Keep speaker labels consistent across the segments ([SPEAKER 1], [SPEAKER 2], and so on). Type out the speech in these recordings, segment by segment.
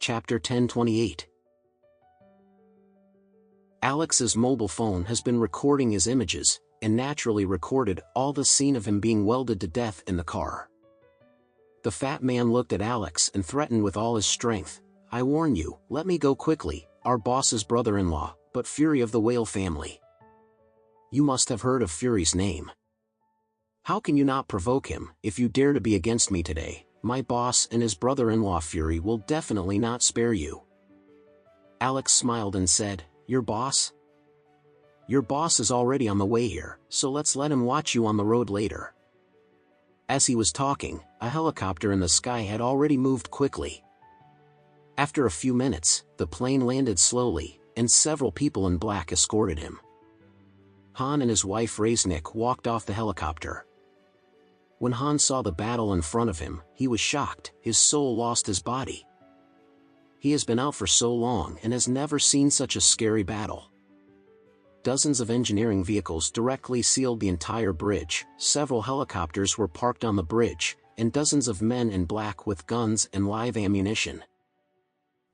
[SPEAKER 1] Chapter 1028. Alex's mobile phone has been recording his images, and naturally recorded all the scene of him being welded to death in the car. The fat man looked at Alex and threatened with all his strength, "I warn you, let me go quickly, our boss's brother-in-law, but Fury of the Whale family. You must have heard of Fury's name. How can you not provoke him? If you dare to be against me today, my boss and his brother-in-law Fury will definitely not spare you." Alex smiled and said, "Your boss? Your boss is already on the way here, so let's let him watch you on the road later." As he was talking, a helicopter in the sky had already moved quickly. After a few minutes, the plane landed slowly, and several people in black escorted him. Han and his wife Reznik walked off the helicopter. When Han saw the battle in front of him, he was shocked. His soul lost his body. He has been out for so long and has never seen such a scary battle. Dozens of engineering vehicles directly sealed the entire bridge, several helicopters were parked on the bridge, and dozens of men in black with guns and live ammunition.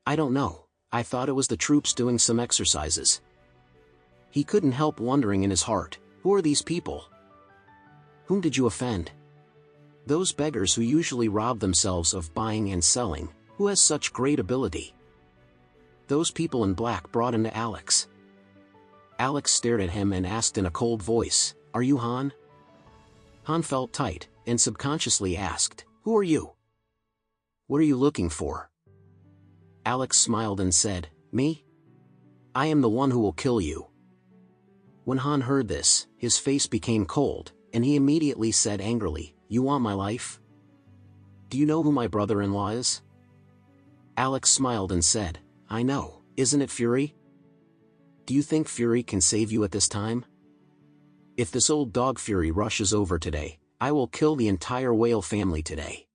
[SPEAKER 1] "I don't know, I thought it was the troops doing some exercises." He couldn't help wondering in his heart, who are these people? Whom did you offend? Those beggars who usually rob themselves of buying and selling, who has such great ability? Those people in black brought him to Alex. Alex stared at him and asked in a cold voice, "Are you Han?" Han felt tight, and subconsciously asked, "Who are you? What are you looking for?" Alex smiled and said, "Me? I am the one who will kill you." When Han heard this, his face became cold, and he immediately said angrily, "You want my life? Do you know who my brother-in-law is?" Alex smiled and said, "I know, isn't it Fury? Do you think Fury can save you at this time? If this old dog Fury rushes over today, I will kill the entire whale family today."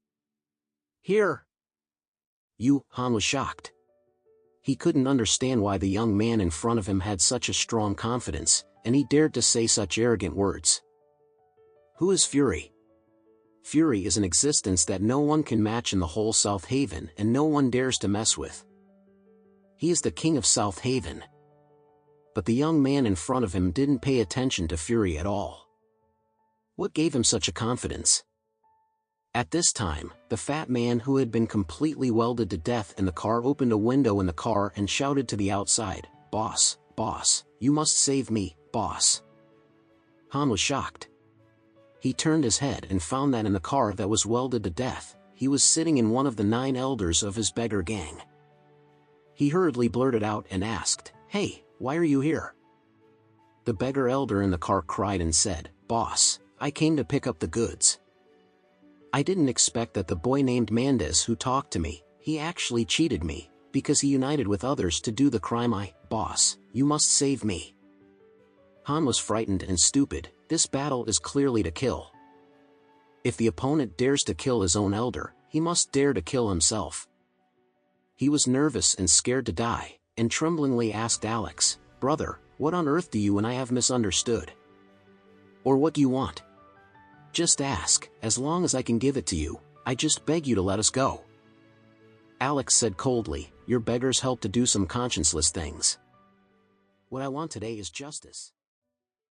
[SPEAKER 1] "Here!" Han was shocked. He couldn't understand why the young man in front of him had such a strong confidence, and he dared to say such arrogant words. "Who is Fury?" "Fury is an existence that no one can match in the whole South Haven and no one dares to mess with. He is the king of South Haven." But the young man in front of him didn't pay attention to Fury at all. What gave him such a confidence? At this time, the fat man who had been completely welded to death in the car opened a window in the car and shouted to the outside, "Boss, boss, you must save me, boss." Han was shocked. He turned his head and found that in the car that was welded to death, he was sitting in one of the 9 elders of his beggar gang. He hurriedly blurted out and asked, "Hey, why are you here?" The beggar elder in the car cried and said, "Boss, I came to pick up the goods. I didn't expect that the boy named Mandes who talked to me, he actually cheated me, because he united with others to do the crime. Boss, you must save me." Han was frightened and stupid. This battle is clearly to kill. If the opponent dares to kill his own elder, he must dare to kill himself. He was nervous and scared to die, and tremblingly asked Alex, "Brother, what on earth do you and I have misunderstood? Or what do you want? Just ask, as long as I can give it to you, I just beg you to let us go." Alex said coldly, "Your beggars help to do some conscienceless things. What I want today is justice."